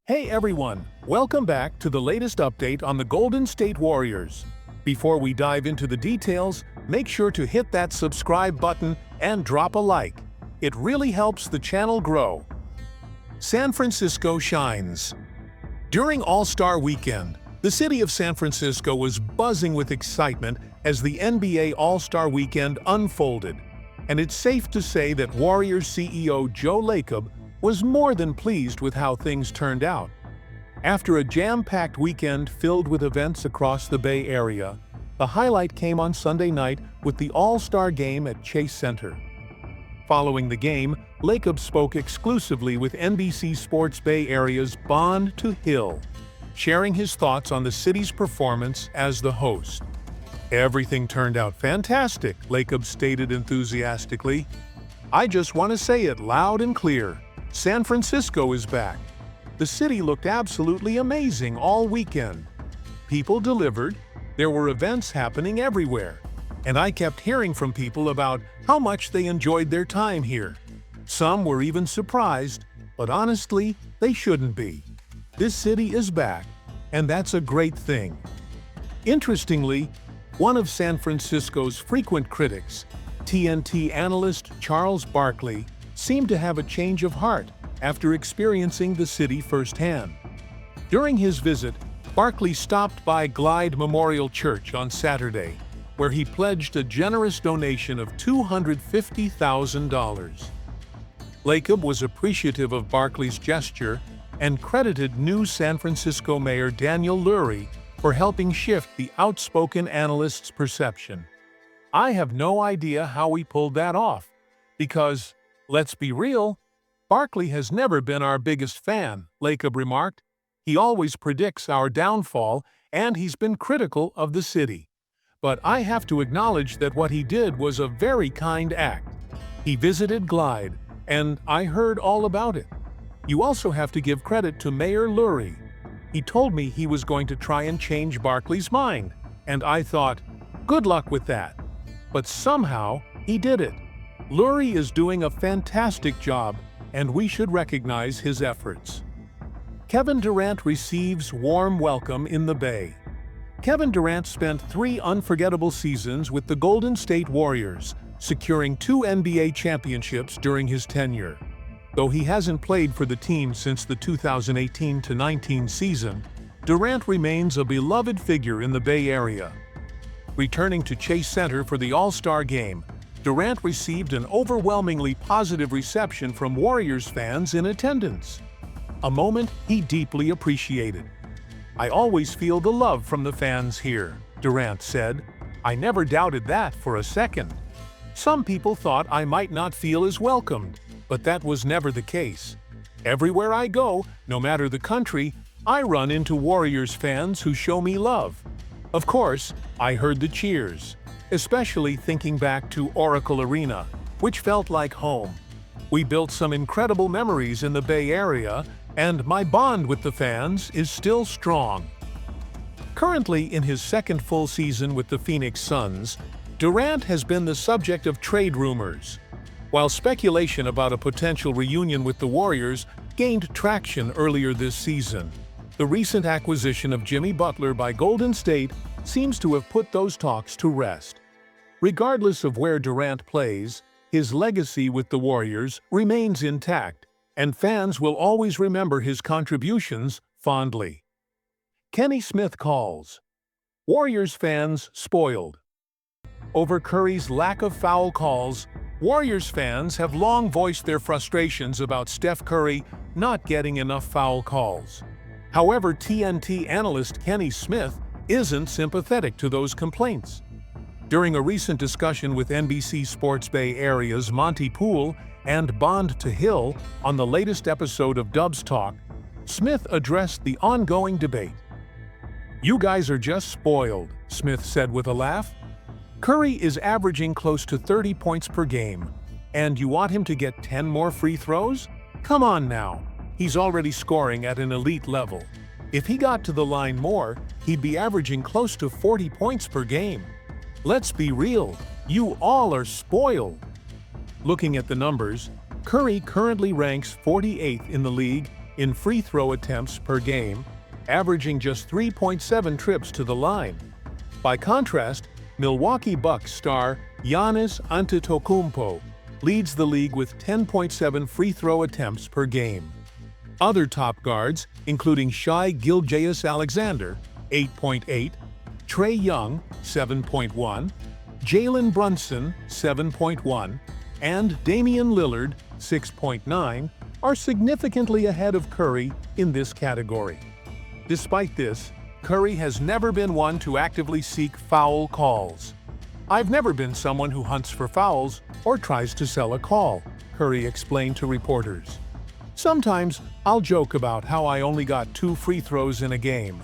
Hey everyone, welcome back to the latest update on the Golden State Warriors. Before we dive into the details, make sure to hit that subscribe button and drop a like. It really helps the channel grow. San Francisco shines. During All-Star Weekend, the city of San Francisco was buzzing with excitement as the NBA All-Star Weekend unfolded. And it's safe to say that Warriors CEO Joe Lacob was more than pleased with how things turned out. After a jam-packed weekend filled with events across the Bay Area, the highlight came on Sunday night with the All-Star Game at Chase Center. Following the game, Lacob spoke exclusively with NBC Sports Bay Area's Bond to Hill, sharing his thoughts on the city's performance as the host. "Everything turned out fantastic," Lacob stated enthusiastically. "I just want to say it loud and clear. San Francisco is back. The city looked absolutely amazing all weekend. People delivered, there were events happening everywhere, and I kept hearing from people about how much they enjoyed their time here. Some were even surprised, but honestly, they shouldn't be. This city is back, and that's a great thing." Interestingly, one of San Francisco's frequent critics, TNT analyst Charles Barkley, seemed to have a change of heart after experiencing the city firsthand. During his visit, Barkley stopped by Glide Memorial Church on Saturday, where he pledged a generous donation of $250,000. Lacob was appreciative of Barkley's gesture and credited new San Francisco Mayor Daniel Lurie for helping shift the outspoken analyst's perception. "I have no idea how we pulled that off, because, let's be real, Barkley has never been our biggest fan," Lacob remarked. "He always predicts our downfall, and he's been critical of the city. But I have to acknowledge that what he did was a very kind act. He visited Glide, and I heard all about it. You also have to give credit to Mayor Lurie. He told me he was going to try and change Barkley's mind, and I thought, good luck with that. But somehow, he did it. Lurie is doing a fantastic job, and we should recognize his efforts." Kevin Durant receives warm welcome in the Bay. Kevin Durant spent 3 unforgettable seasons with the Golden State Warriors, securing 2 NBA championships during his tenure. Though he hasn't played for the team since the 2018-19 season, Durant remains a beloved figure in the Bay Area. Returning to Chase Center for the All-Star Game, Durant received an overwhelmingly positive reception from Warriors fans in attendance, a moment he deeply appreciated. "I always feel the love from the fans here," Durant said. "I never doubted that for a second. Some people thought I might not feel as welcomed, but that was never the case. Everywhere I go, no matter the country, I run into Warriors fans who show me love. Of course, I heard the cheers, especially thinking back to Oracle Arena, which felt like home. We built some incredible memories in the Bay Area, and my bond with the fans is still strong." Currently in his second full season with the Phoenix Suns, Durant has been the subject of trade rumors. While speculation about a potential reunion with the Warriors gained traction earlier this season, the recent acquisition of Jimmy Butler by Golden State seems to have put those talks to rest. Regardless of where Durant plays, his legacy with the Warriors remains intact, and fans will always remember his contributions fondly. Kenny Smith calls. Warriors fans spoiled. Over Curry's lack of foul calls, Warriors fans have long voiced their frustrations about Steph Curry not getting enough foul calls. However, TNT analyst Kenny Smith isn't sympathetic to those complaints. During a recent discussion with NBC Sports Bay Area's Monty Poole and Bond to Hill on the latest episode of Dubs Talk, Smith addressed the ongoing debate. "You guys are just spoiled," Smith said with a laugh. "Curry is averaging close to 30 points per game, and you want him to get 10 more free throws? Come on now. He's already scoring at an elite level. If he got to the line more, he'd be averaging close to 40 points per game. Let's be real, you all are spoiled." Looking at the numbers, Curry currently ranks 48th in the league in free throw attempts per game, averaging just 3.7 trips to the line. By contrast, Milwaukee Bucks star Giannis Antetokounmpo leads the league with 10.7 free throw attempts per game. Other top guards, including Shai Gilgeous-Alexander, 8.8, Trae Young, 7.1, Jaylen Brunson, 7.1, and Damian Lillard, 6.9, are significantly ahead of Curry in this category. Despite this, Curry has never been one to actively seek foul calls. "I've never been someone who hunts for fouls or tries to sell a call," Curry explained to reporters. "Sometimes I'll joke about how I only got 2 free throws in a game.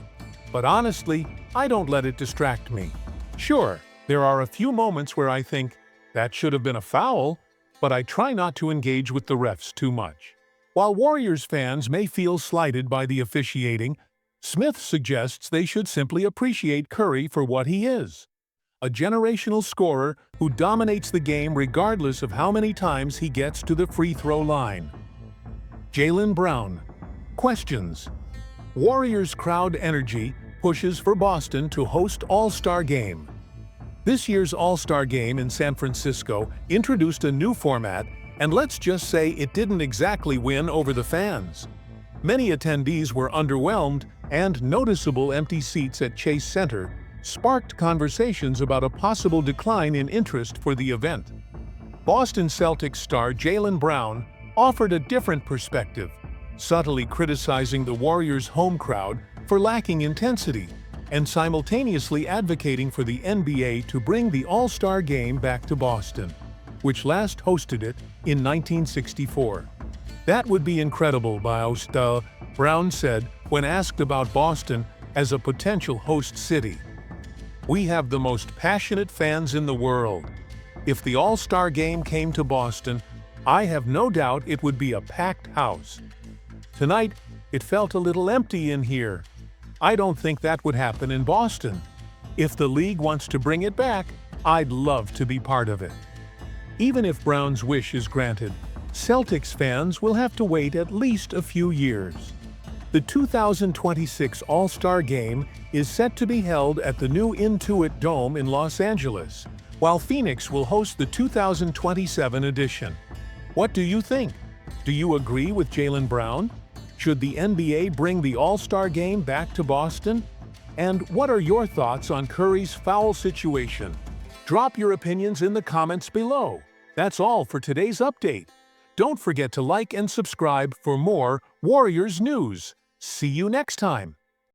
But honestly, I don't let it distract me. Sure, there are a few moments where I think, that should have been a foul, but I try not to engage with the refs too much." While Warriors fans may feel slighted by the officiating, Smith suggests they should simply appreciate Curry for what he is: a generational scorer who dominates the game regardless of how many times he gets to the free throw line. Jaylen Brown. Questions. Warriors crowd energy pushes for Boston to host All-Star Game. This year's All-Star Game in San Francisco introduced a new format, and let's just say it didn't exactly win over the fans. Many attendees were underwhelmed, and noticeable empty seats at Chase Center sparked conversations about a possible decline in interest for the event. Boston Celtics star Jaylen Brown offered a different perspective, subtly criticizing the Warriors' home crowd for lacking intensity, and simultaneously advocating for the NBA to bring the All-Star Game back to Boston, which last hosted it in 1964. "That would be incredible, Brown said when asked about Boston as a potential host city. "We have the most passionate fans in the world. If the All-Star Game came to Boston, I have no doubt it would be a packed house. Tonight, it felt a little empty in here. I don't think that would happen in Boston. If the league wants to bring it back, I'd love to be part of it." Even if Brown's wish is granted, Celtics fans will have to wait at least a few years. The 2026 All-Star Game is set to be held at the new Intuit Dome in Los Angeles, while Phoenix will host the 2027 edition. What do you think? Do you agree with Jaylen Brown? Should the NBA bring the All-Star Game back to Boston? And what are your thoughts on Curry's foul situation? Drop your opinions in the comments below. That's all for today's update. Don't forget to like and subscribe for more Warriors news. See you next time.